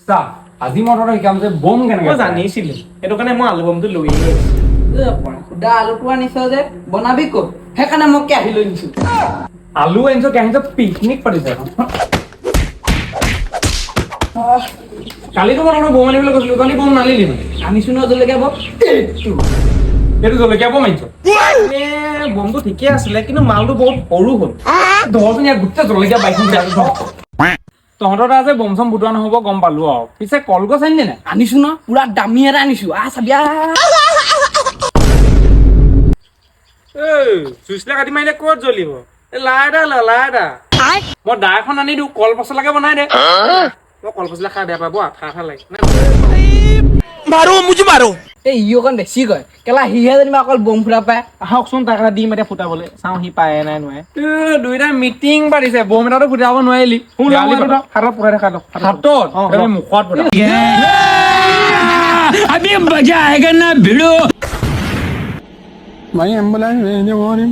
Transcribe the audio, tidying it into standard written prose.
চা আজি মই তহঁতক শিকাম যে বম কেনেকে মই জানিছিলো সেইটো কাৰণে মই আলু বমটো লৈ আহিছো সুদা আলুটো আনিছ যে বনাবি ক'ত সেইকাৰণে মই কেৰাহী লৈ নিছো আলু আনিছ কেনেকে পিকনিক পাতিছে কালিতো মই তহঁতক বম আনিবলৈ কৈছিলো কালি বম নানিলি মানে আনিছো ন জলকীয়া বম সেইটো জলকীয়া বম আনিছ বমটো ঠিকে আছিলে কিন্তু মালটো বহুত সৰু হ'ল ধৰচোন ইয়াত গোটেই জলকীয়া বাইকখন তহঁতৰ তাত যে বম চম ফুটোৱা নহ'ব গম পালো আৰু পিছে কলগছ আনিলি নাই আনিছো ন পুৰা দামী এটা আনিছো চাবি চুইচলে কাটি মাৰিলে ক'ত জ্বলিব লাইটা মই দা এখন আনি দিওঁ কল পচলাকে বনাই দে মই কল পচলা খাই বেয়া পাব আঠা লাগে এই ই অকণ বেছি কয় কেলা সিহে যেনিবা অকল বম ফুটা পায় আহকচোন তাক এটা দিম এতিয়া ফুটাবলৈ চাওঁ সি পায় নাই নোৱাৰে দুইটা মিটিং পাতিছে বম এটাতো ফুটাব নোৱাৰিলি হাতত পকাই দেখা দক হাতত মুখত ফুটা अभी मजा आएगा ना भिड़ो मैं एम्बुलेंस भेजने वाली